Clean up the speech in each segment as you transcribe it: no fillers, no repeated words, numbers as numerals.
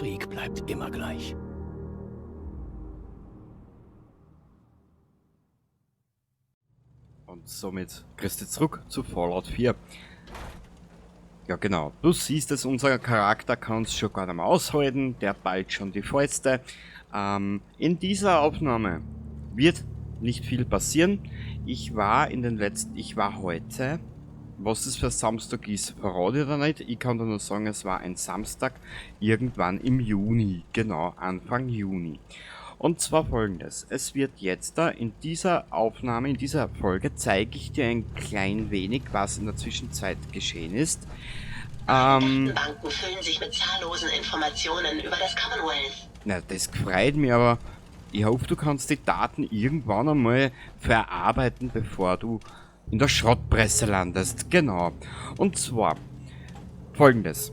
Krieg bleibt immer gleich. Und somit kriegst du zurück zu Fallout 4. Ja genau, du siehst es, unser Charakter kann es schon gar nicht mehr aushalten, der ballt schon die Fäuste. In dieser Aufnahme wird nicht viel passieren. Ich war heute, was das für Samstag ist, verrate ich da nicht. Ich kann dir nur sagen, es war ein Samstag, irgendwann im Juni, genau, Anfang Juni. Und zwar folgendes, es wird jetzt da in dieser Aufnahme, in dieser Folge, zeige ich dir ein klein wenig, was in der Zwischenzeit geschehen ist. Datenbanken füllen sich mit zahllosen Informationen über das Commonwealth. Na, das freut mich, aber ich hoffe, du kannst die Daten irgendwann einmal verarbeiten, bevor du in der Schrottpresse landest. Genau. Und zwar folgendes.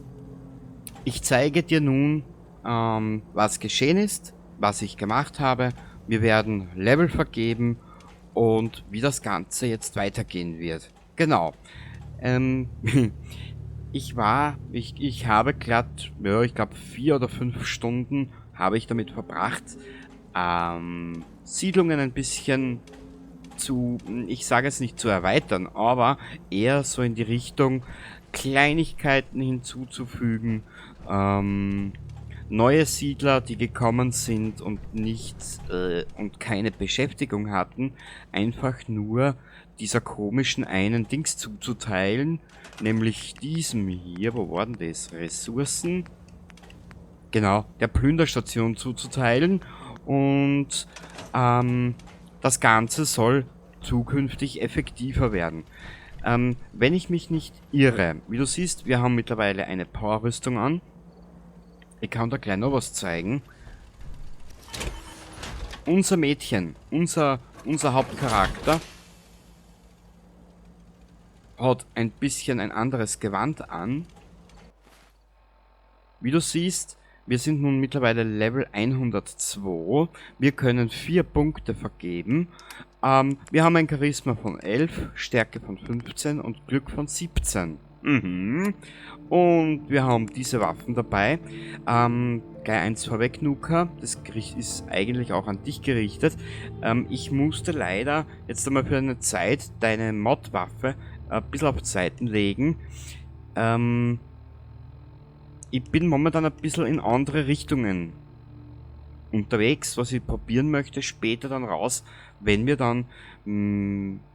Ich zeige dir nun, was geschehen ist, was ich gemacht habe. Wir werden Level vergeben und wie das Ganze jetzt weitergehen wird. Genau. Ich habe glatt, ja, ich glaube 4 oder 5 Stunden habe ich damit verbracht, Siedlungen ein bisschen zu, ich sage es nicht zu erweitern, aber eher so in die Richtung Kleinigkeiten hinzuzufügen, neue Siedler, die gekommen sind und und keine Beschäftigung hatten, einfach nur dieser komischen einen Dings zuzuteilen, nämlich diesem hier, wo waren das? Ressourcen? Genau, der Plünderstation zuzuteilen und das Ganze soll zukünftig effektiver werden. Wenn ich mich nicht irre, wie du siehst, wir haben mittlerweile eine Powerrüstung an. Ich kann da gleich noch was zeigen. Unser Mädchen, unser Hauptcharakter, hat ein bisschen ein anderes Gewand an. Wie du siehst, wir sind nun mittlerweile Level 102. Wir können 4 Punkte vergeben. Wir haben ein Charisma von 11, Stärke von 15 und Glück von 17. Und wir haben diese Waffen dabei. Gleich eins vorweg, Nuka. Das Gericht ist eigentlich auch an dich gerichtet. Ich musste leider jetzt einmal für eine Zeit deine Mod-Waffe ein bisschen auf Seiten legen. Ich bin momentan ein bisschen in andere Richtungen unterwegs, was ich probieren möchte, später dann raus, wenn wir dann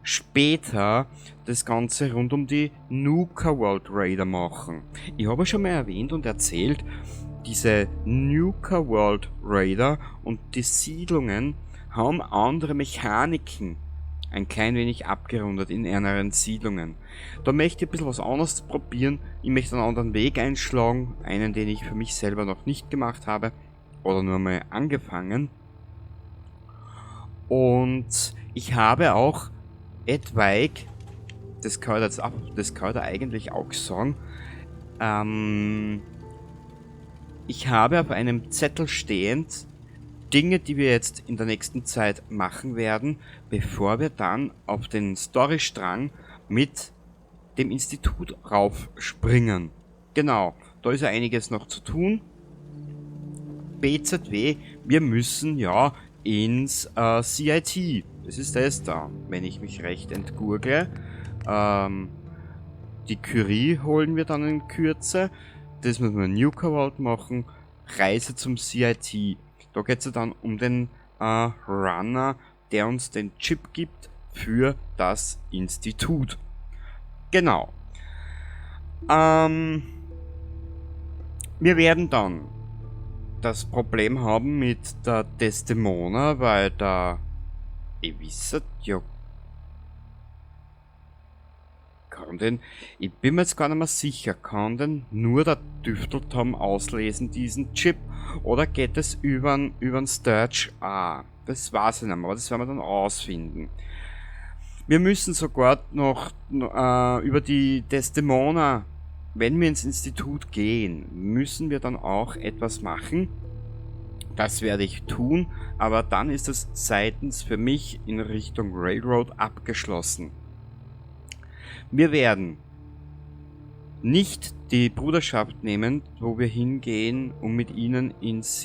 später das Ganze rund um die Nuka World Raider machen. Ich habe schon mal erwähnt und erzählt, diese Nuka World Raider und die Siedlungen haben andere Mechaniken, ein klein wenig abgerundet in ärmeren Siedlungen. Da möchte ich ein bisschen was anderes probieren. Ich möchte einen anderen Weg einschlagen, einen, den ich für mich selber noch nicht gemacht habe oder nur mal angefangen. Und ich habe auch etwaig, das kann ich eigentlich auch sagen, ich habe auf einem Zettel stehend Dinge, die wir jetzt in der nächsten Zeit machen werden, bevor wir dann auf den Storystrang mit dem Institut raufspringen. Genau, da ist ja einiges noch zu tun. BZW, wir müssen ja ins CIT. Das ist das da, wenn ich mich recht entgurgle. Die Curie holen wir dann in Kürze. Das müssen wir in Nuka World machen. Reise zum CIT. Da geht es ja dann um den Runner, der uns den Chip gibt für das Institut. Genau. Wir werden dann das Problem haben mit der Desdemona, weil da, ihr wisst ja, ich bin mir jetzt gar nicht mehr sicher, kann denn nur der Düfteltom auslesen, diesen Chip, oder geht es übern Sturge A? Das weiß ich nicht mehr, aber das werden wir dann ausfinden. Wir müssen sogar noch über die Desdemona, wenn wir ins Institut gehen, müssen wir dann auch etwas machen. Das werde ich tun, aber dann ist es seitens für mich in Richtung Railroad abgeschlossen. Wir werden nicht die Bruderschaft nehmen, wo wir hingehen, um mit ihnen ins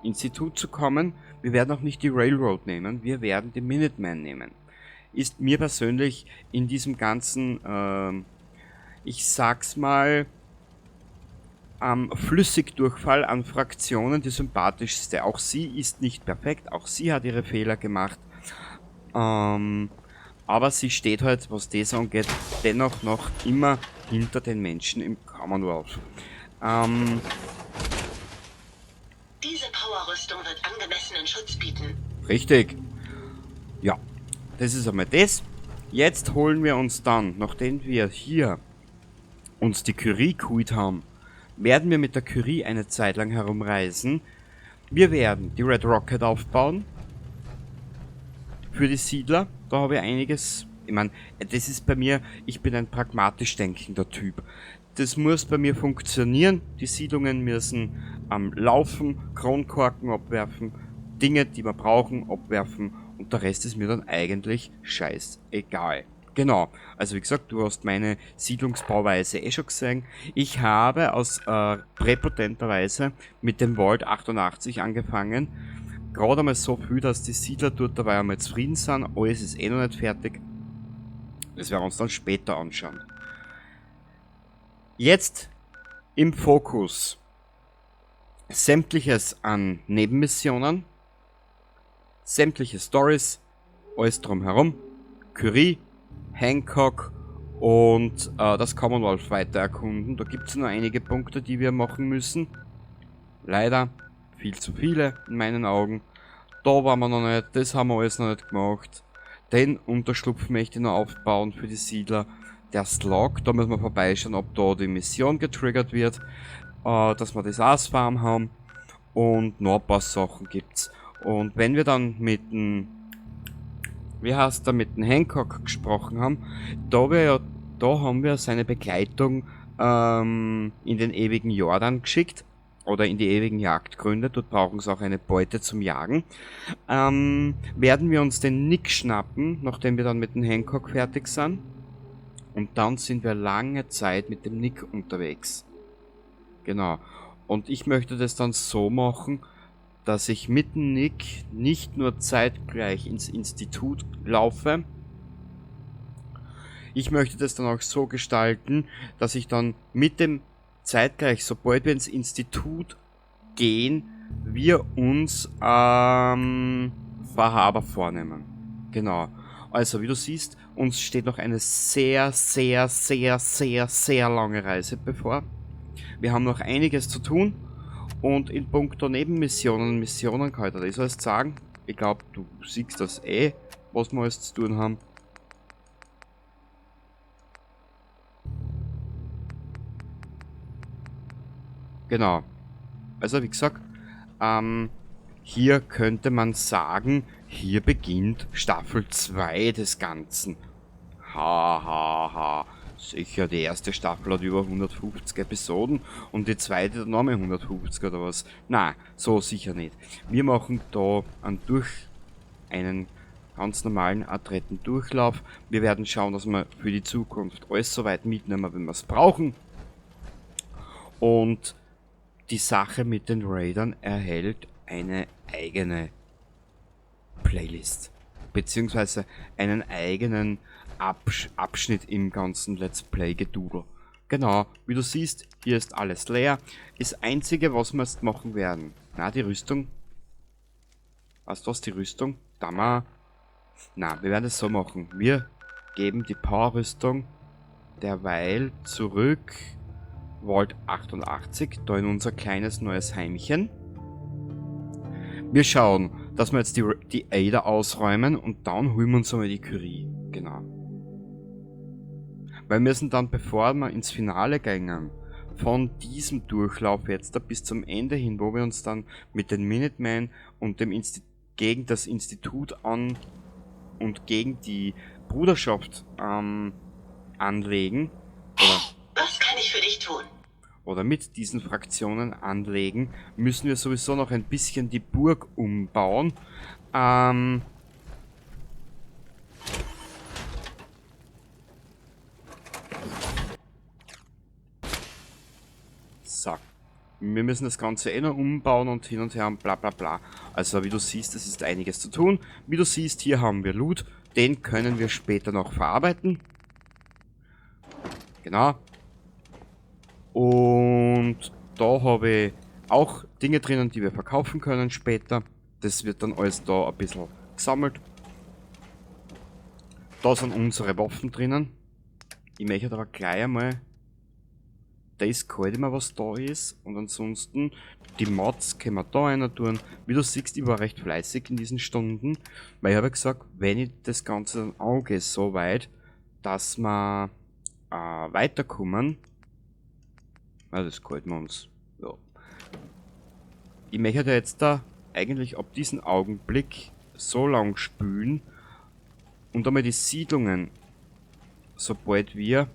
Institut zu kommen. Wir werden auch nicht die Railroad nehmen, wir werden die Minutemen nehmen. Ist mir persönlich in diesem ganzen, ich sag's mal, Flüssigdurchfall an Fraktionen die sympathischste. Auch sie ist nicht perfekt, auch sie hat ihre Fehler gemacht. Aber sie steht halt, was das angeht, dennoch noch immer hinter den Menschen im Commonwealth. Diese Powerrüstung wird angemessenen Schutz bieten. Richtig. Ja, das ist einmal das. Jetzt holen wir uns dann, nachdem wir hier uns die Curie geholt haben, werden wir mit der Curie eine Zeit lang herumreisen. Wir werden die Red Rocket aufbauen. Für die Siedler, da habe ich einiges. Ich meine, das ist bei mir, ich bin ein pragmatisch denkender Typ. Das muss bei mir funktionieren. Die Siedlungen müssen laufen, Kronkorken abwerfen, Dinge, die wir brauchen, abwerfen und der Rest ist mir dann eigentlich scheißegal. Genau, also wie gesagt, du hast meine Siedlungsbauweise eh schon gesehen. Ich habe aus präpotenterweise mit dem Vault 88 angefangen. Gerade einmal so viel, dass die Siedler dort dabei einmal zufrieden sind. Alles ist eh noch nicht fertig. Das werden wir uns dann später anschauen. Jetzt im Fokus sämtliches an Nebenmissionen, sämtliche Stories, alles drumherum, Curie, Hancock und das Commonwealth weiter erkunden. Da gibt es noch einige Punkte, die wir machen müssen. Leider viel zu viele in meinen Augen. Da waren wir noch nicht, das haben wir alles noch nicht gemacht. Den Unterschlupf möchte ich noch aufbauen für die Siedler. Der Slog, da müssen wir vorbeischauen, ob da die Mission getriggert wird, dass wir das Aasfarm haben und noch ein paar Sachen gibt's. Und wenn wir dann mit dem, mit dem Hancock gesprochen haben, da haben wir seine Begleitung in den ewigen Jordan geschickt. Oder in die ewigen Jagdgründe, dort brauchen sie auch eine Beute zum Jagen. Werden wir uns den Nick schnappen, nachdem wir dann mit dem Hancock fertig sind. Und dann sind wir lange Zeit mit dem Nick unterwegs. Genau. Und ich möchte das dann so machen, dass ich mit dem Nick nicht nur zeitgleich ins Institut laufe. Ich möchte das dann auch so gestalten, dass ich dann mit dem zeitgleich, sobald wir ins Institut gehen, wir uns Fahrhaber vornehmen. Genau. Also, wie du siehst, uns steht noch eine sehr, sehr, sehr, sehr, sehr lange Reise bevor. Wir haben noch einiges zu tun. Und in puncto Nebenmissionen und Missionen kann ich dir das alles sagen. Ich glaube, du siehst das eh, was wir alles zu tun haben. Genau. Also wie gesagt, hier könnte man sagen, hier beginnt Staffel 2 des Ganzen. Ha, ha, ha. Sicher, die erste Staffel hat über 150 Episoden und die zweite dann nochmal 150 oder was. Nein, so sicher nicht. Wir machen da einen ganz normalen, adretten Durchlauf. Wir werden schauen, dass wir für die Zukunft alles so weit mitnehmen, wenn wir es brauchen. Und die Sache mit den Raidern erhält eine eigene Playlist. Beziehungsweise einen eigenen Abschnitt im ganzen Let's Play-Gedudel. Genau, wie du siehst, hier ist alles leer. Das Einzige, was wir jetzt machen werden, na, die Rüstung. Weißt du was, die Rüstung? Na, wir werden es so machen. Wir geben die Power-Rüstung derweil zurück, Vault 88, da in unser kleines neues Heimchen. Wir schauen, dass wir jetzt die Ada ausräumen und dann holen wir uns einmal die Curie. Genau. Weil wir müssen dann, bevor wir ins Finale gehen, von diesem Durchlauf jetzt da bis zum Ende hin, wo wir uns dann mit den Minutemen und dem gegen das Institut und gegen die Bruderschaft anlegen, Was kann ich für dich tun? Oder mit diesen Fraktionen anlegen, müssen wir sowieso noch ein bisschen die Burg umbauen. So. Wir müssen das Ganze eh noch umbauen und hin und her und bla bla bla. Also wie du siehst, es ist einiges zu tun. Wie du siehst, hier haben wir Loot. Den können wir später noch verarbeiten. Genau. Und da habe ich auch Dinge drinnen, die wir verkaufen können später. Das wird dann alles da ein bisschen gesammelt. Da sind unsere Waffen drinnen. Ich möchte aber gleich einmal das kalt immer, was da ist. Und ansonsten, die Mods können wir da rein tun. Wie du siehst, ich war recht fleißig in diesen Stunden. Weil ich habe gesagt, wenn ich das Ganze dann angehe, so weit, dass wir weiterkommen. Das kalten wir uns. Ja. Ich möchte jetzt da eigentlich ab diesem Augenblick so lang spülen und einmal die Siedlungen, sobald wir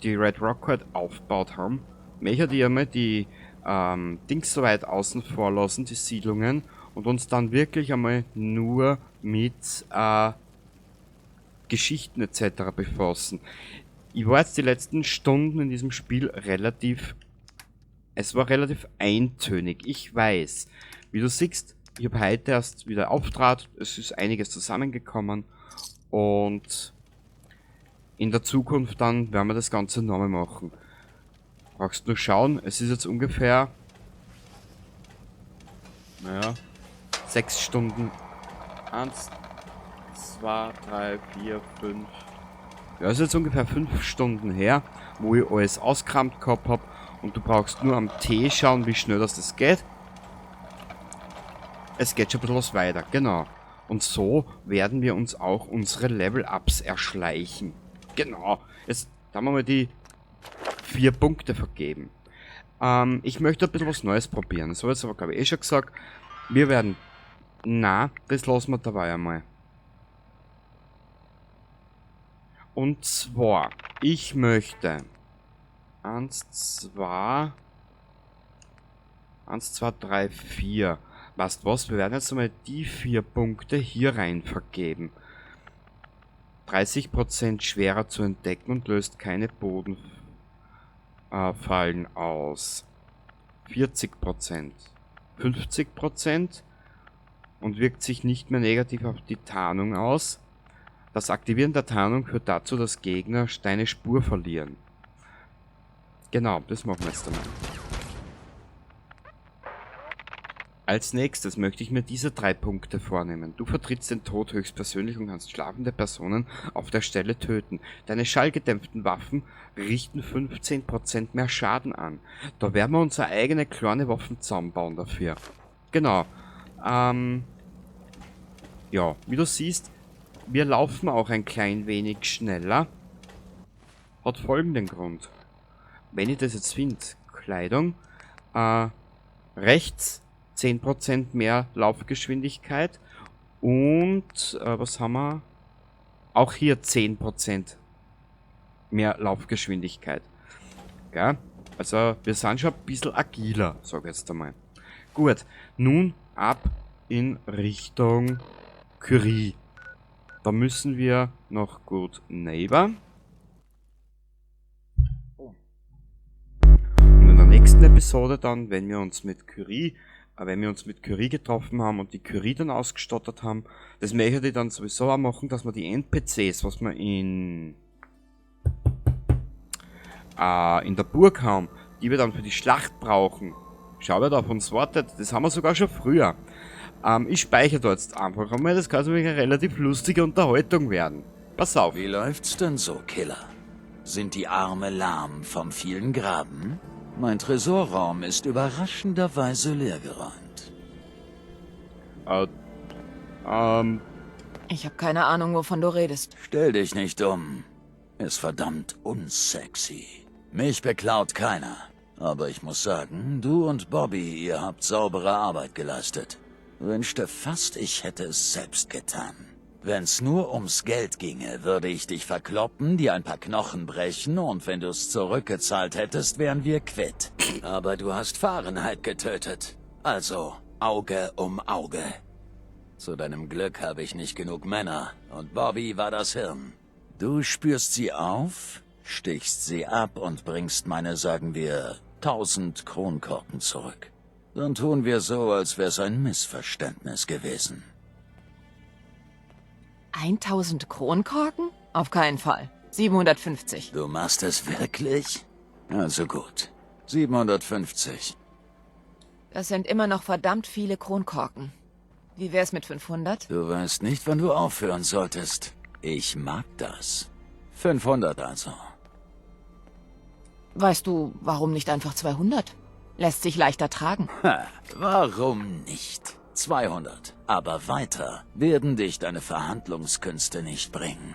die Red Rock halt aufgebaut haben, möchte ich einmal die Dings so weit außen vor lassen, die Siedlungen, und uns dann wirklich einmal nur mit Geschichten etc. befassen. Ich war jetzt die letzten Stunden in diesem Spiel es war relativ eintönig, ich weiß. Wie du siehst, ich habe heute erst wieder Auftrat, es ist einiges zusammengekommen und in der Zukunft dann werden wir das Ganze nochmal machen. Brauchst nur schauen, es ist jetzt ungefähr 6 Stunden. 1, 2, 3, 4, 5. Ja, es ist jetzt ungefähr 5 Stunden her, wo ich alles ausgekramt gehabt habe. Und du brauchst nur am T schauen, wie schnell das geht. Es geht schon ein bisschen was weiter, genau. Und so werden wir uns auch unsere Level-Ups erschleichen. Genau. Jetzt haben wir mal die 4 Punkte vergeben. Ich möchte ein bisschen was Neues probieren. Das habe ich jetzt aber, glaube ich, schon gesagt. Wir werden... Na, das lassen wir dabei einmal. Und zwar, ich möchte 1, 2, 3, 4. Weißt was, wir werden jetzt einmal die 4 Punkte hier rein vergeben. 30% schwerer zu entdecken und löst keine Bodenfallen aus. 40%. 50% und wirkt sich nicht mehr negativ auf die Tarnung aus. Das Aktivieren der Tarnung führt dazu, dass Gegner deine Spur verlieren. Genau, das machen wir jetzt einmal. Als nächstes möchte ich mir diese 3 Punkte vornehmen. Du vertrittst den Tod höchstpersönlich und kannst schlafende Personen auf der Stelle töten. Deine schallgedämpften Waffen richten 15% mehr Schaden an. Da werden wir unsere eigene kleine Waffen zusammenbauen dafür. Genau. Ja, wie du siehst, wir laufen auch ein klein wenig schneller. Hat folgenden Grund. Wenn ich das jetzt finde, Kleidung, rechts 10% mehr Laufgeschwindigkeit und, was haben wir? Auch hier 10% mehr Laufgeschwindigkeit. Ja, also wir sind schon ein bisschen agiler, sage ich jetzt einmal. Gut, nun ab in Richtung Curie. Da müssen wir noch Good Neighbor. Und in der nächsten Episode dann, wenn wir uns mit Curie getroffen haben und die Curie dann ausgestattet haben, das möchte ich dann sowieso auch machen, dass wir die NPCs, was wir in der Burg haben, die wir dann für die Schlacht brauchen. Schau, wer da auf uns wartet, das haben wir sogar schon früher. Ich speichere da jetzt einfach einmal, das kann so eine relativ lustige Unterhaltung werden. Pass auf. Wie läuft's denn so, Killer? Sind die Arme lahm vom vielen Graben? Mein Tresorraum ist überraschenderweise leergeräumt. Ich habe keine Ahnung, wovon du redest. Stell dich nicht um. Ist verdammt unsexy. Mich beklaut keiner. Aber ich muss sagen, du und Bobby, ihr habt saubere Arbeit geleistet. Wünschte fast, ich hätte es selbst getan. Wenn's nur ums Geld ginge, würde ich dich verkloppen, dir ein paar Knochen brechen und wenn du's zurückgezahlt hättest, wären wir quitt. Aber du hast Fahrenheit getötet. Also Auge um Auge. Zu deinem Glück habe ich nicht genug Männer und Bobby war das Hirn. Du spürst sie auf, stichst sie ab und bringst meine, sagen wir, 1000 Kronkorken zurück. Dann tun wir so, als wär's ein Missverständnis gewesen. 1000 Kronkorken? Auf keinen Fall. 750. Du machst es wirklich? Also gut. 750. Das sind immer noch verdammt viele Kronkorken. Wie wär's mit 500? Du weißt nicht, wann du aufhören solltest. Ich mag das. 500 also. Weißt du, warum nicht einfach 200? Lässt sich leichter tragen. Ha, warum nicht? 200. Aber weiter werden dich deine Verhandlungskünste nicht bringen.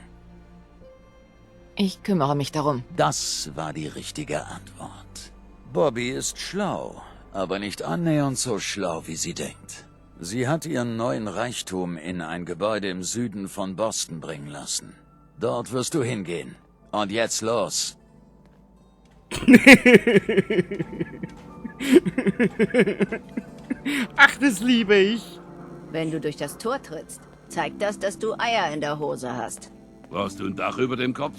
Ich kümmere mich darum. Das war die richtige Antwort. Bobby ist schlau, aber nicht annähernd so schlau, wie sie denkt. Sie hat ihren neuen Reichtum in ein Gebäude im Süden von Boston bringen lassen. Dort wirst du hingehen. Und jetzt los. Ach, das liebe ich. Wenn du durch das Tor trittst, zeigt das, dass du Eier in der Hose hast. Brauchst du ein Dach über dem Kopf?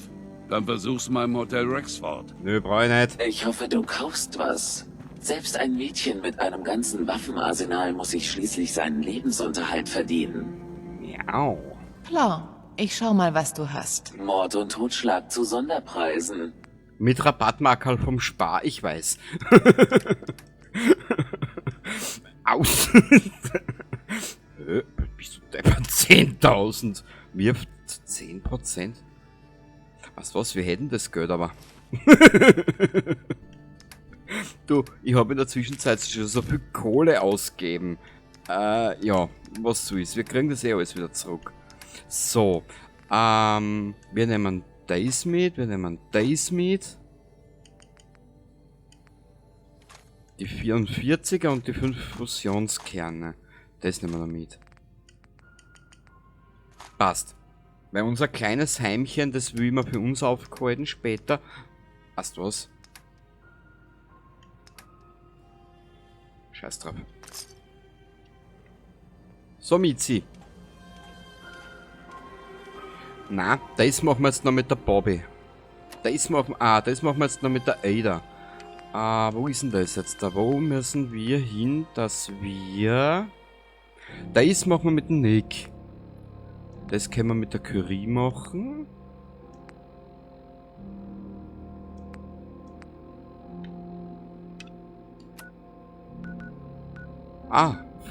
Dann versuch's mal im Hotel Rexford. Nö, brauch ich nicht. Ich hoffe, du kaufst was. Selbst ein Mädchen mit einem ganzen Waffenarsenal muss sich schließlich seinen Lebensunterhalt verdienen. Miau. Klar, ich schau mal, was du hast. Mord und Totschlag zu Sonderpreisen. Mit Rabattmarkerl vom Spar, ich weiß. Aus. Bist du deppert? 10.000. Wirft 10%? Was, wir hätten das Geld, aber... Du, ich habe in der Zwischenzeit schon so viel Kohle ausgegeben. Ja, was so ist. Wir kriegen das eh alles wieder zurück. So, wir nehmen das mit, Die 44er und die 5 Fusionskerne. Das nehmen wir mit. Passt. Weil unser kleines Heimchen, das will wir für uns aufgehalten später. Passt was? Scheiß drauf. So, Mizi. Na, das machen wir jetzt noch mit der Bobby. Das machen wir jetzt noch mit der Ada. Wo ist denn das jetzt? Da wo müssen wir hin, dass wir... Das machen wir mit dem Nick. Das können wir mit der Curie machen.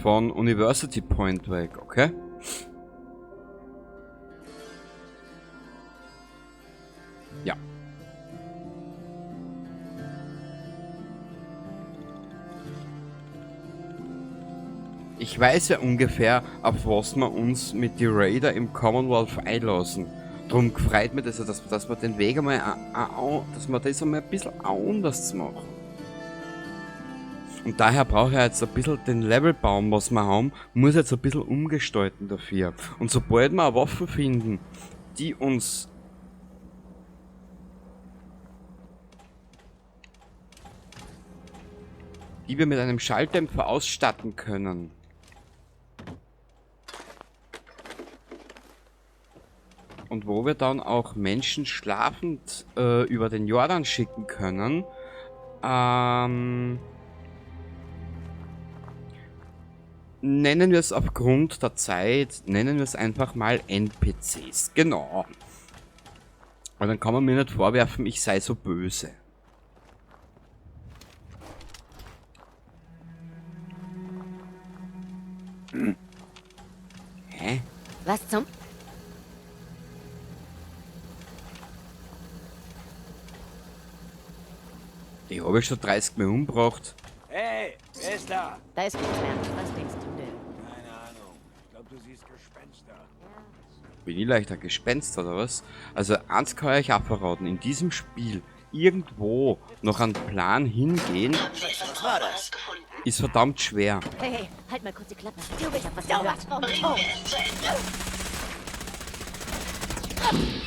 Von University Point weg, okay? Ja. Ich weiß ja ungefähr, auf was wir uns mit die Raider im Commonwealth einlassen. Drum freut mich das ja, dass wir den Weg einmal, dass wir das einmal ein bisschen anders machen. Und daher brauche ich jetzt ein bisschen den Levelbaum, was wir haben, muss jetzt ein bisschen umgestalten dafür. Und sobald wir eine Waffe finden, die uns die wir mit einem Schalldämpfer ausstatten können, und wo wir dann auch Menschen schlafend über den Jordan schicken können, nennen wir es aufgrund der Zeit, nennen wir es einfach mal NPCs. Genau. Und dann kann man mir nicht vorwerfen, ich sei so böse. Hä? Was zum? Die habe ich schon 30 Mal umgebracht. Hey, wer ist da? Da ist nichts mehr. Was denkst du denn? Keine Ahnung. Ich glaube, du siehst Gespenster. Bin ich leicht ein Gespenst oder was? Also eins kann ich euch auch verraten, in diesem Spiel irgendwo noch einen Plan hingehen, Haben Sie etwas Brauchbares gefunden? ist verdammt schwer. Hey, halt mal kurz die Klappe. Ich hab was gehört. Bringen wir es zu Ende. Gefunden.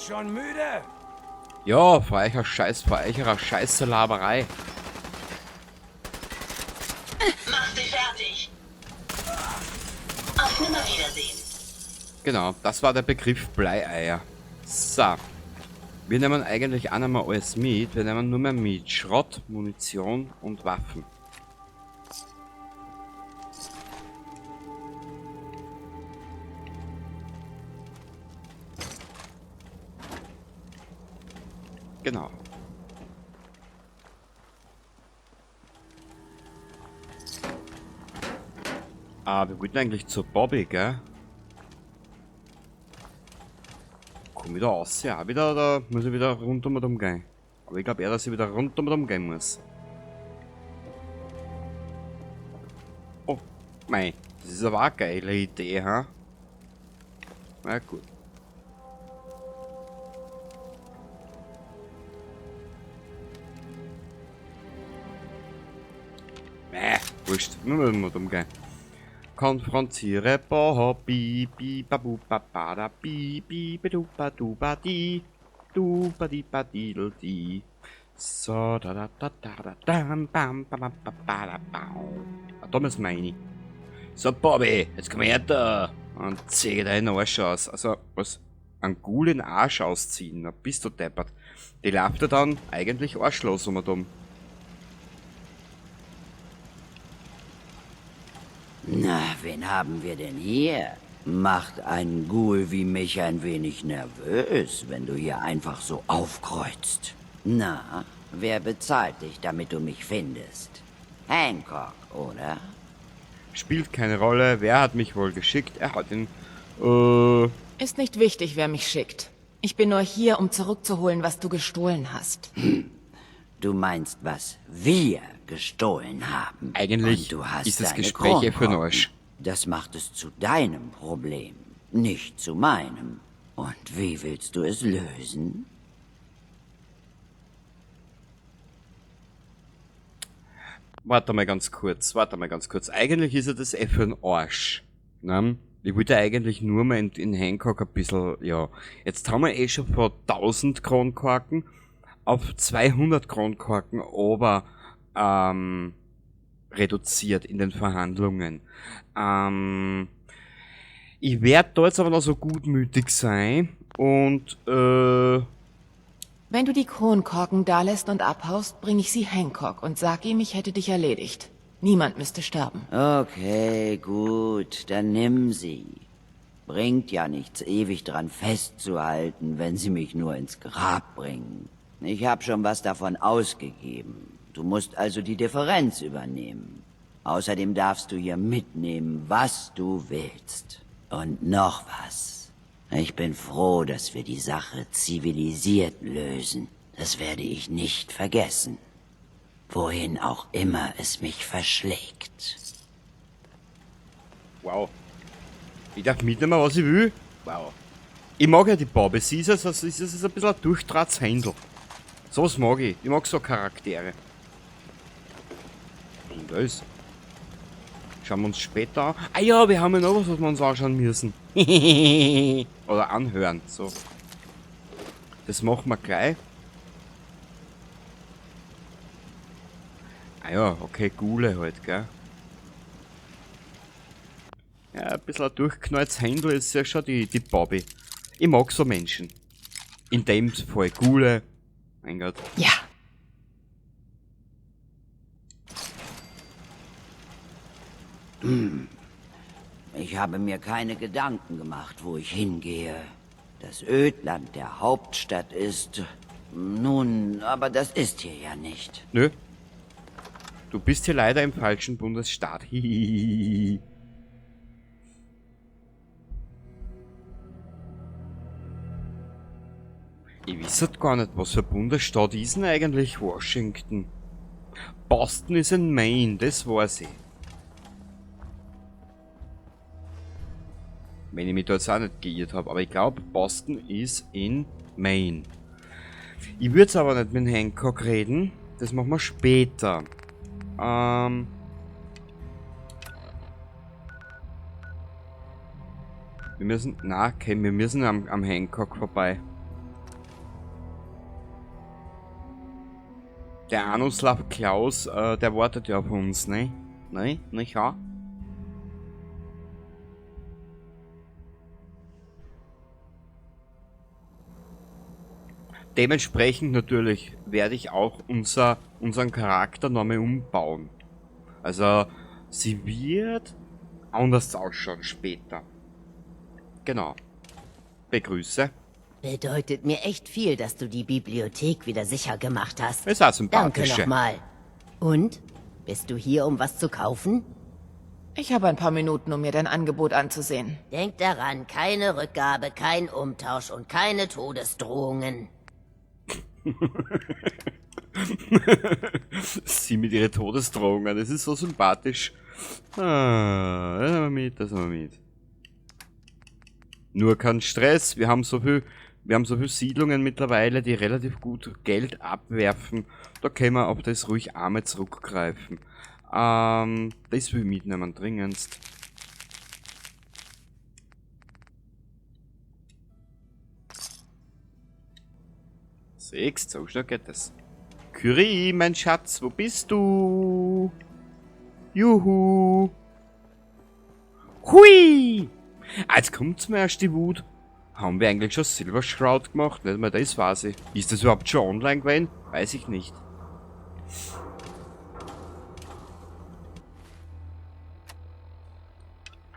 sind schon müde? Ja, vor eurer scheiß Laberei. Mach sie fertig. Auf Nimmerwiedersehen. Genau, das war der Begriff Bleieier. So. Wir nehmen eigentlich auch nicht mehr alles mit. Wir nehmen nur mehr mit Schrott, Munition und Waffen. Genau. Wir wollten eigentlich zur Bobby, gell? Komm wieder raus, ja, wieder, da muss ich wieder rundum gehen. Aber ich glaube eher, dass ich wieder rundum gehen muss. Oh, mei, das ist aber auch eine geile Idee, ha? Na gut. Wurscht, nur rundum gehen. Konfrontiere Bobby, bi babu babada bi bi bedu badu badi du badi badidel di. So da da da da da dam bam bam bam bam bam. Da müssen wir rein. So Bobby, jetzt komm her da und zieh deinen Arsch aus. Also was? Einen coolen Arsch ausziehen, na bist du deppert. Die läuft ja dann eigentlich arschlos dumm. Na, wen haben wir denn hier? Macht einen Ghoul wie mich ein wenig nervös, wenn du hier einfach so aufkreuzt. Na, wer bezahlt dich, damit du mich findest? Hancock, oder? Spielt keine Rolle, wer hat mich wohl geschickt? Er hat ihn, Ist nicht wichtig, wer mich schickt. Ich bin nur hier, um zurückzuholen, was du gestohlen hast. Du meinst, was wir gestohlen haben. Eigentlich Und du hast ist das deine Gespräch für den Kronkorken. Arsch. Das macht es zu deinem Problem, nicht zu meinem. Und wie willst du es lösen? Warte mal ganz kurz. Eigentlich ist ja das für den Arsch. Ne? Ich wollte eigentlich nur mal in Hancock ein bisschen, ja. Jetzt haben wir schon von 1000 Kronkorken auf 200 Kronkorken reduziert in den Verhandlungen. Ich werde da jetzt aber noch so gutmütig sein und Wenn du die Kronkorken dalässt und abhaust, bring ich sie Hancock und sag ihm, ich hätte dich erledigt. Niemand müsste sterben. Okay, gut, dann nimm sie. Bringt ja nichts, ewig dran festzuhalten, wenn sie mich nur ins Grab bringen. Ich hab schon was davon ausgegeben. Du musst also die Differenz übernehmen. Außerdem darfst du hier mitnehmen, was du willst. Und noch was. Ich bin froh, dass wir die Sache zivilisiert lösen. Das werde ich nicht vergessen. Wohin auch immer es mich verschlägt. wow. Ich darf mitnehmen, was ich will. Wow. Ich mag ja die Bobby. Sie ist ein bisschen ein durchtrates Händel. So was mag ich. Ich mag so Charaktere. Und das? Schauen wir uns später an. Ah ja, wir haben ja noch was wir uns anschauen müssen. Oder anhören. So. Das machen wir gleich. Ah ja, okay, Gule halt, gell. Ja, ein bisschen ein durchknalltes Händel ist ja schon die Bobby. Ich mag so Menschen. In dem Fall Gule. Mein Gott. Ja. Ich habe mir keine Gedanken gemacht, wo ich hingehe. Das Ödland der Hauptstadt ist... Nun, aber das ist hier ja nicht. Nö. Du bist hier leider im falschen Bundesstaat. Hihihihi. Ich weiß halt gar nicht, was für ein Bundesstaat ist denn eigentlich Washington? Boston ist in Maine, das weiß ich. Wenn ich mich da jetzt auch nicht geirrt habe, aber ich glaube, Boston ist in Maine. Ich würde jetzt aber nicht mit Hancock reden, das machen wir später. Wir müssen, na, okay, wir müssen am Hancock vorbei. Der Anuslav Klaus, der wartet ja auf uns, ne? Ne? Nicht wahr? Dementsprechend natürlich werde ich auch unseren Charakter nochmal umbauen. Also, sie wird anders ausschauen später. Genau. Begrüße. Bedeutet mir echt viel, dass du die Bibliothek wieder sicher gemacht hast. Ist auch Danke sympathische. nochmal. Und? Bist du hier, um was zu kaufen? Ich habe ein paar Minuten, um mir dein Angebot anzusehen. Denk daran, keine Rückgabe, kein Umtausch und keine Todesdrohungen. Sie mit ihren Todesdrohungen, das ist so sympathisch. Ah, das haben wir mit, das haben wir mit. Nur kein Stress, wir haben so viel Siedlungen mittlerweile, die relativ gut Geld abwerfen. Da können wir auf das ruhig einmal zurückgreifen. Das will ich mitnehmen, dringendst. Siehst, so schnell geht das. Curie, mein Schatz, wo bist du? Juhu. Hui! Jetzt kommt's mir erst die Wut. Haben wir eigentlich schon Silver Shroud gemacht? Nicht mal das weiß ich. Ist das überhaupt schon online gewesen? Weiß ich nicht.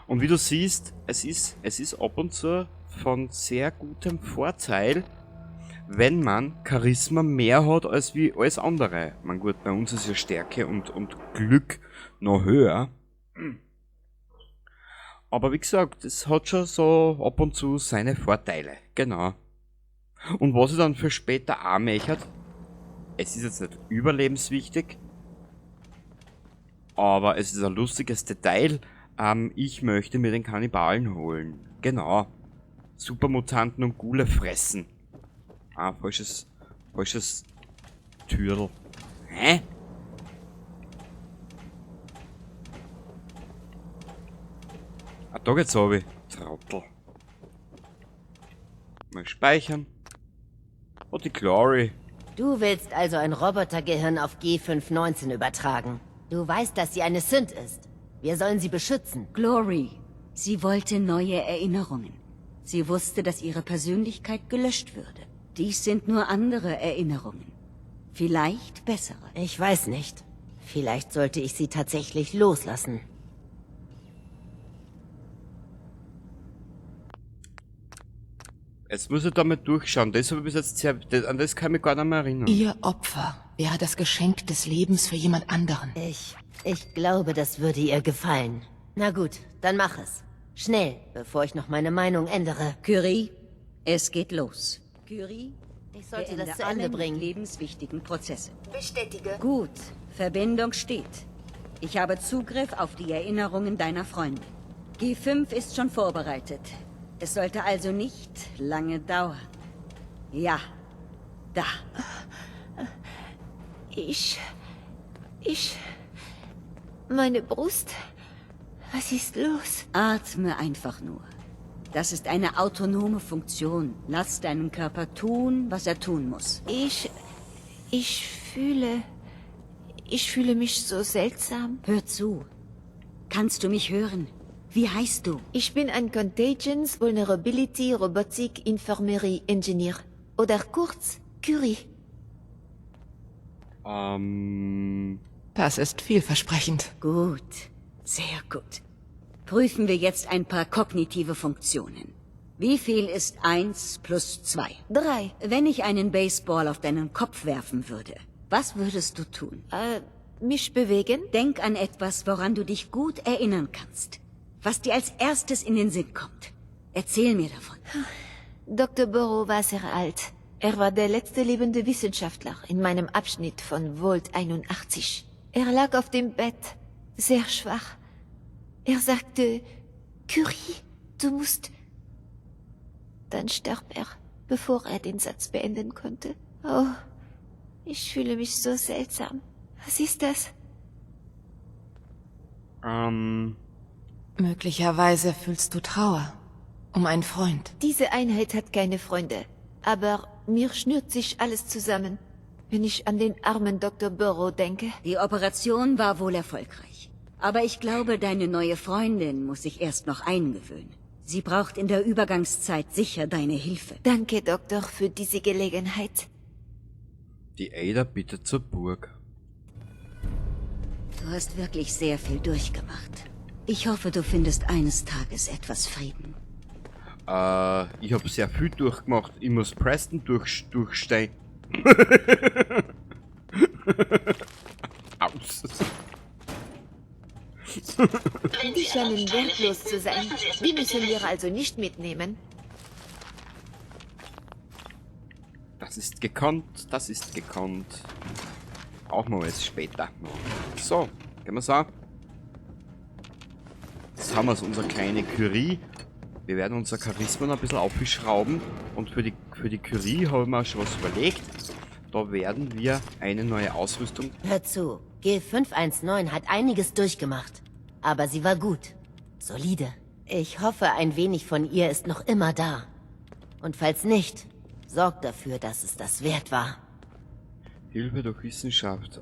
Und wie du siehst, es ist ab und zu von sehr gutem Vorteil, wenn man Charisma mehr hat als wie alles andere. Man gut, bei uns ist ja Stärke und Glück noch höher. Aber wie gesagt, es hat schon so ab und zu seine Vorteile. Genau. Und was ich dann für später auch möchte, es ist jetzt nicht überlebenswichtig, aber es ist ein lustiges Detail. Ich möchte mir den Kannibalen holen. Genau. Supermutanten und Ghule fressen. Falsches Türl. Hä? Da geht's runter. Trottel. Mal speichern. Und die Glory. Du willst also ein Robotergehirn auf G519 übertragen. Du weißt, dass sie eine Synth ist. Wir sollen sie beschützen. Glory. Sie wollte neue Erinnerungen. Sie wusste, dass ihre Persönlichkeit gelöscht würde. Dies sind nur andere Erinnerungen. Vielleicht bessere. Ich weiß nicht. Vielleicht sollte ich sie tatsächlich loslassen. Jetzt muss ich damit durchschauen. Das habe ich bis jetzt an das kann ich mich gar nicht mehr erinnern. Ihr Opfer wäre das Geschenk des Lebens für jemand anderen. Ich glaube, das würde ihr gefallen. Na gut, dann mach es. Schnell, bevor ich noch meine Meinung ändere. Curie, es geht los. Curie, Ich sollte beende das zu alle Ende bringen. lebenswichtigen Prozesse. Bestätige. Gut, Verbindung steht. Ich habe Zugriff auf die Erinnerungen deiner Freunde. G5 ist schon vorbereitet. Es sollte also nicht lange dauern. Ja, da. Meine Brust? Was ist los? Atme einfach nur. Das ist eine autonome Funktion. Lass deinen Körper tun, was er tun muss. Ich fühle mich so seltsam. Hör zu. Kannst du mich hören? Wie heißt du? Ich bin ein Contagions Vulnerability Robotic Infirmary Engineer. Oder kurz, Curie. Das ist vielversprechend. Gut. Sehr gut. Prüfen wir jetzt ein paar kognitive Funktionen. Wie viel ist 1 plus 2? 3. Wenn ich einen Baseball auf deinen Kopf werfen würde, was würdest du tun? Mich bewegen? Denk an etwas, woran du dich gut erinnern kannst. Was dir als erstes in den Sinn kommt. Erzähl mir davon. Dr. Burrow war sehr alt. Er war der letzte lebende Wissenschaftler in meinem Abschnitt von Volt 81. Er lag auf dem Bett, sehr schwach. Er sagte, Curie, du musst... Dann starb er, bevor er den Satz beenden konnte. Oh, ich fühle mich so seltsam. Was ist das? Möglicherweise fühlst du Trauer. Um einen Freund. Diese Einheit hat keine Freunde. Aber mir schnürt sich alles zusammen. Wenn ich an den armen Dr. Burrow denke. Die Operation war wohl erfolgreich. Aber ich glaube, deine neue Freundin muss sich erst noch eingewöhnen. Sie braucht in der Übergangszeit sicher deine Hilfe. Danke, Doktor, für diese Gelegenheit. Die Ada bittet zur Burg. Du hast wirklich sehr viel durchgemacht. Ich hoffe, du findest eines Tages etwas Frieden. Ich habe sehr viel durchgemacht. Ich muss Preston durchstehen. Aus. Wenn Die Sie an uns scheinen Teile wertlos finden, zu sein. lassen Sie es Die mich bitte müssen wir wissen. also nicht mitnehmen. Das ist gekonnt, das ist gekonnt. Brauchen wir es später. So, gehen wir so. Jetzt haben wir unsere kleine Curie. Wir werden unser Charisma noch ein bisschen aufschrauben. Und für die Curie haben wir schon was überlegt. Da werden wir eine neue Ausrüstung. Hör zu, G519 hat einiges durchgemacht. Aber sie war gut. Solide. Ich hoffe, ein wenig von ihr ist noch immer da. Und falls nicht, sorgt dafür, dass es das wert war. Hilfe durch Wissenschaft.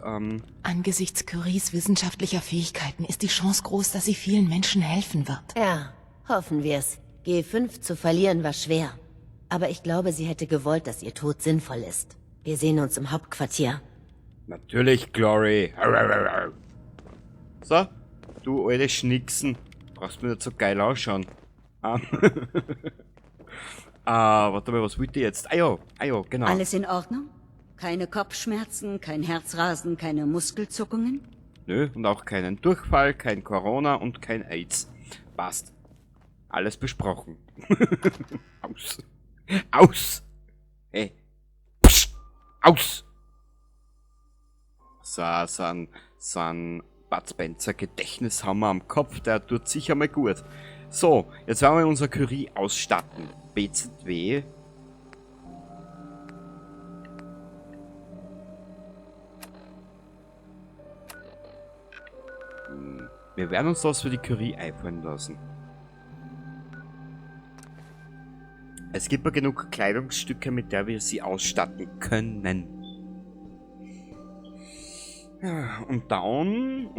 Angesichts Curies wissenschaftlicher Fähigkeiten ist die Chance groß, dass sie vielen Menschen helfen wird. Ja, hoffen wir's. G5 zu verlieren war schwer. Aber ich glaube, sie hätte gewollt, dass ihr Tod sinnvoll ist. Wir sehen uns im Hauptquartier. Natürlich, Glory. So, du alte Schnicksen. Brauchst mir nicht so geil ausschauen. Warte mal, was wollte ich jetzt? Ah ja, genau. Alles in Ordnung? Keine Kopfschmerzen, kein Herzrasen, keine Muskelzuckungen? Nö, und auch keinen Durchfall, kein Corona und kein AIDS. Passt. Alles besprochen. Aus. Aus! Hey. Psst. Aus! So ein Bud Spencer Gedächtnishammer am Kopf, der tut sicher mal gut. So, jetzt werden wir unser Curie ausstatten. BZW. Wir werden uns das für die Curie einfallen lassen. Es gibt ja genug Kleidungsstücke, mit der wir sie ausstatten können. Ja, und Down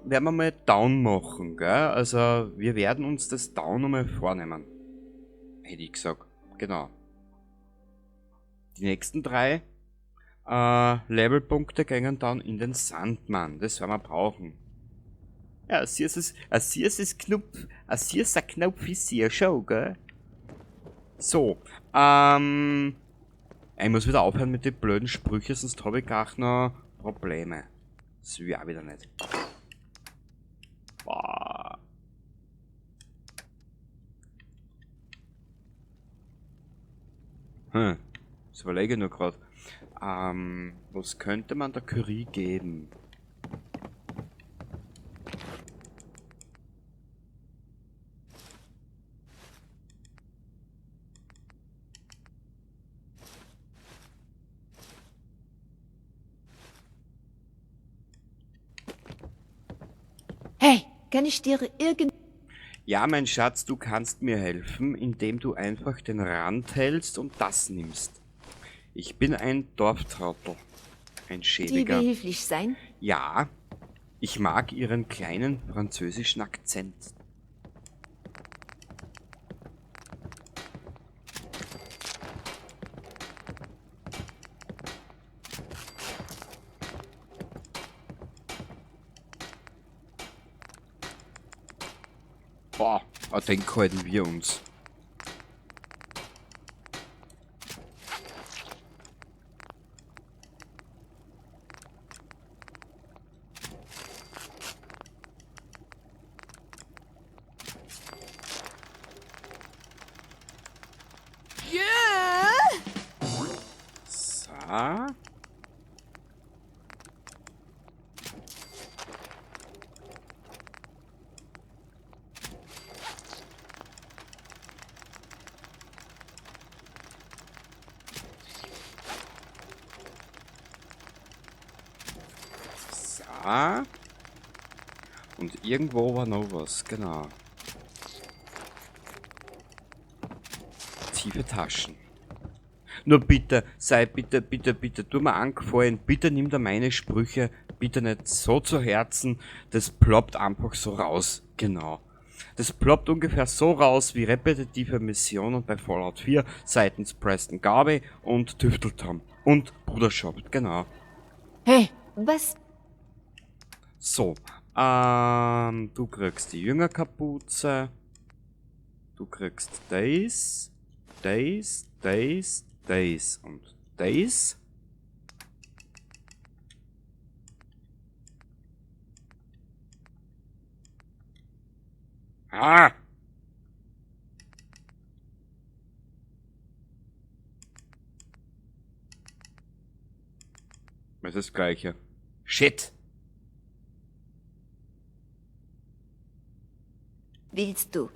werden wir mal Down machen, gell? Also wir werden uns das Down nochmal vornehmen. Hätte ich gesagt. Genau. Die nächsten 3 Levelpunkte gehen dann in den Sandmann. Das werden wir brauchen. Ja, ein süßes Knopf, ein Knopf ist hier schon, gell? So, ich muss wieder aufhören mit den blöden Sprüchen, sonst habe ich gar noch Probleme. Das will ich auch wieder nicht. Boah. Das überlege ich nur gerade. Was könnte man der Curie geben? Hey, kann ich dir Ja, mein Schatz, du kannst mir helfen, indem du einfach den Rand hältst und das nimmst. Ich bin ein Dorftrottel. Ein dir Schäbiger. behilflich sein? Ja, ich mag ihren kleinen französischen Akzent. Boah, an den halten wir uns. So. Und irgendwo war noch was, genau. Tiefe Taschen. Nur bitte, sei bitte, tu mir angefallen, bitte nimm da meine Sprüche, bitte nicht so zu Herzen, das ploppt einfach so raus, genau. Das ploppt ungefähr so raus wie repetitive Missionen bei Fallout 4 seitens Preston Garvey und Tüfteltom und Bruderschaft, genau. Hey, Was? So, du kriegst die Jüngerkapuze, du kriegst das und das. Ah! Das ist das Gleiche. Shit! Willst du?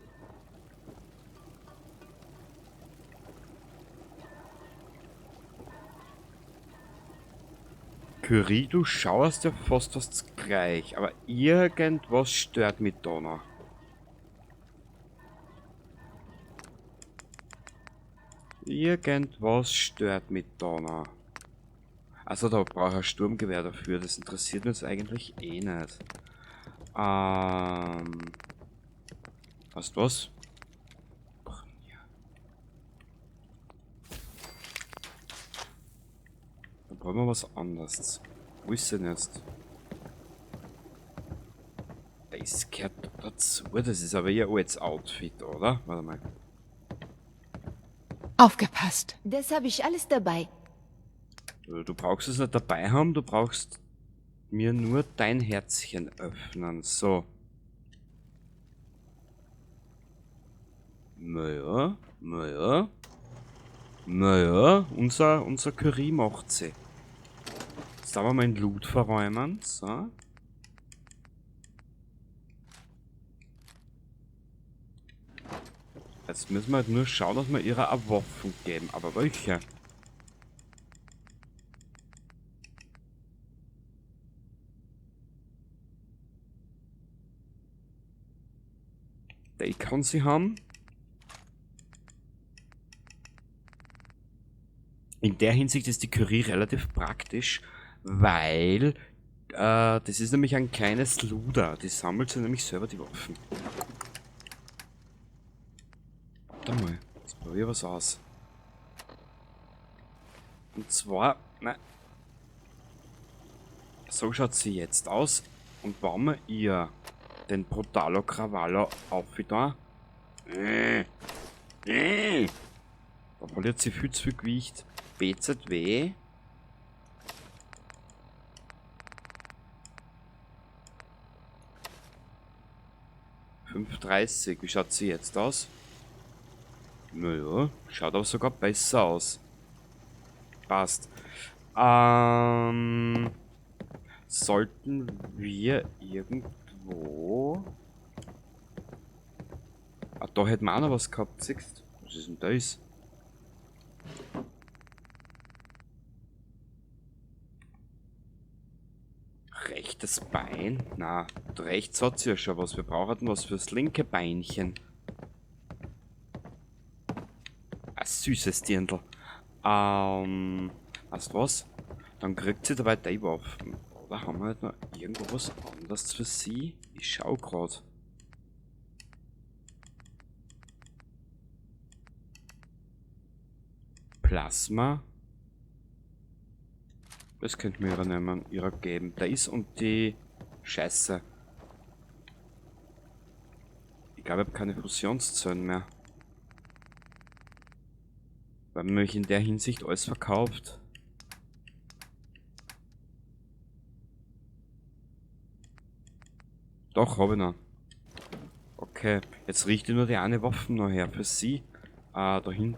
Curie, du schaust ja fast was gleich, aber irgendwas stört mich da noch. Irgendwas stört mich da noch. Also da brauche ich ein Sturmgewehr dafür, das interessiert mich jetzt eigentlich eh nicht. Weißt du was? Da brauchen wir was anderes. Wo ist denn jetzt? Das gehört dazu, das ist aber ihr altes Outfit, oder? Warte mal. aufgepasst. Das habe ich alles dabei. Du brauchst es nicht dabei haben, du brauchst mir nur dein Herzchen öffnen. So. Naja, unser Curie macht sie. Jetzt haben wir mal den Loot verräumen. So. Jetzt müssen wir halt nur schauen, dass wir ihrer eine Waffen geben. Aber welche? Die kann sie haben. In der Hinsicht ist die Curie relativ praktisch, weil das ist nämlich ein kleines Luder. Die sammelt sie nämlich selber die Waffen. Warte mal, jetzt probier was aus. Und zwar, so schaut sie jetzt aus. Und wenn wir ihr den Brutalo Cravallo aufgetan, da verliert sie viel zu viel Gewicht. BZW. $5,30. Wie schaut sie jetzt aus? Naja, schaut aber sogar besser aus. Passt. Sollten wir irgendwo... Ah, da hätten wir auch noch was gehabt, siehst du? Was ist denn das? Rechtes Bein? Na, rechts hat sie ja schon was. Wir brauchen was fürs linke Beinchen. Ein süßes Dirndl. Weißt du was? Dann kriegt sie dabei die Waffen. Oder haben wir halt noch irgendwo was anderes für sie? Ich schau grad. Plasma. Das könnte mir ihrer geben. Das und die Scheiße. Ich glaube, ich habe keine Fusionszellen mehr. Weil man mich in der Hinsicht alles verkauft. Doch, habe ich noch. Okay, jetzt riecht nur die eine Waffe noch her für sie. Dahin.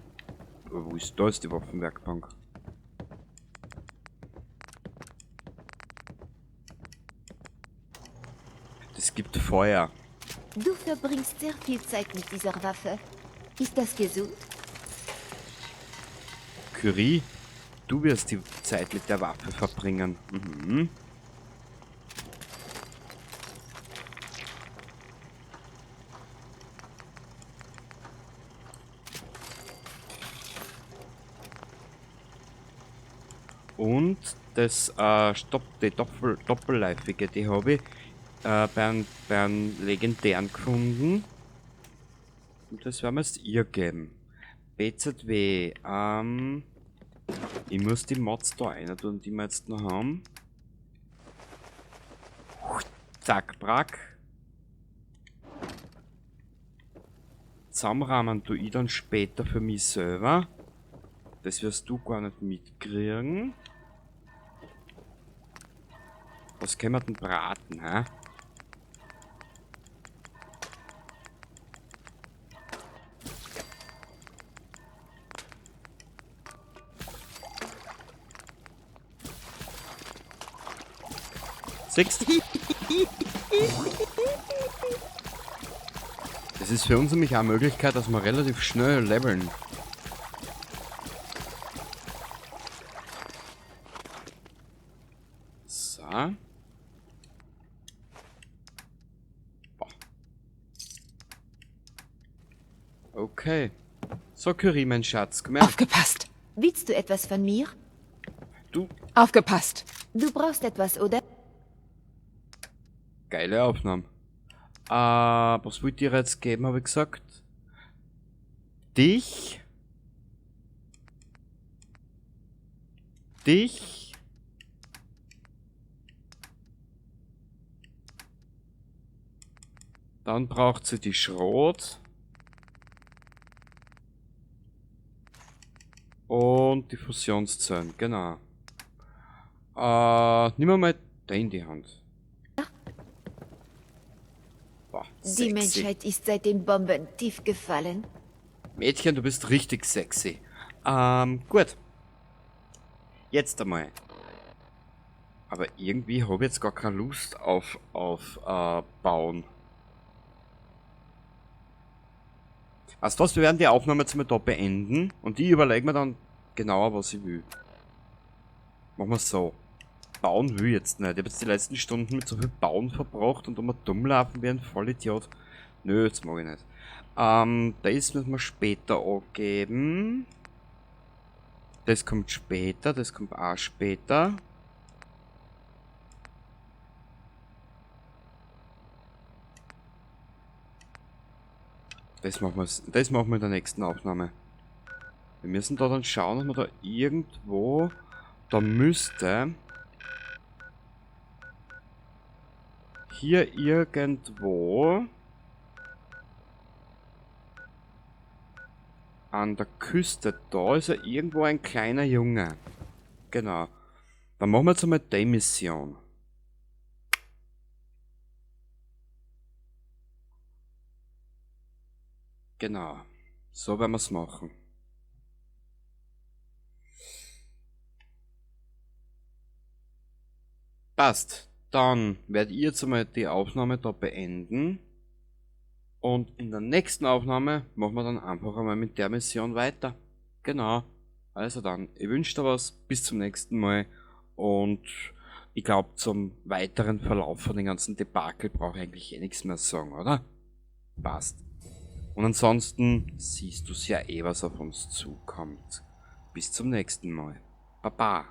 Wo ist da ist die Waffenwerkbank? Es gibt Feuer. Du verbringst sehr viel Zeit mit dieser Waffe. Ist das gesund? Curie, du wirst die Zeit mit der Waffe verbringen. Mhm. und das die doppelläufige, die habe ich bei einem legendären gefunden. Und das werden wir jetzt ihr geben. BZW, ich muss die Mods da rein tun, die wir jetzt noch haben. Zack, brack. Zusammenrahmen tue ich dann später für mich selber. Das wirst du gar nicht mitkriegen. Was können wir denn braten, hä? Siehst du? Das ist für uns nämlich auch eine Möglichkeit, dass wir relativ schnell leveln. So. Boah. Okay. So, Curie, mein Schatz, komm her. Aufgepasst! Willst du etwas von mir? Du. Aufgepasst! Du brauchst etwas, oder? Geile Aufnahmen. Was wollt ihr jetzt geben, habe ich gesagt? Dich. Dich. Dann braucht sie die Schrot. Und die Fusionszellen, genau. Nimm mal den in die Hand. Boah, Die sexy. Menschheit ist seit den Bomben tief gefallen. Mädchen, du bist richtig sexy. Gut. Jetzt einmal. Aber irgendwie habe ich jetzt gar keine Lust auf Bauen. Weißt du was, wir werden die Aufnahme jetzt mal da beenden und ich überlege mir dann genauer, was ich will. Machen wir es so. Bauen will ich jetzt nicht. Ich habe jetzt die letzten Stunden mit so viel Bauen verbracht und um dumm laufen wie ein Vollidiot. Nö, jetzt mag ich nicht. Das müssen wir später angeben. Das kommt später, das kommt auch später. Das machen wir in der nächsten Aufnahme. Wir müssen da dann schauen, ob wir da irgendwo... Da müsste... Hier irgendwo... An der Küste, da ist ja irgendwo ein kleiner Junge. Genau. Dann machen wir jetzt einmal die Mission. Genau. So werden wir es machen. Passt. Dann werde ich jetzt einmal die Aufnahme da beenden. Und in der nächsten Aufnahme machen wir dann einfach einmal mit der Mission weiter. Genau. Also dann, ich wünsche dir was. Bis zum nächsten Mal. Und ich glaube, zum weiteren Verlauf von den ganzen Debakel brauche ich eigentlich nichts mehr sagen, oder? Passt. Und ansonsten siehst du ja eh, was auf uns zukommt. Bis zum nächsten Mal. Baba.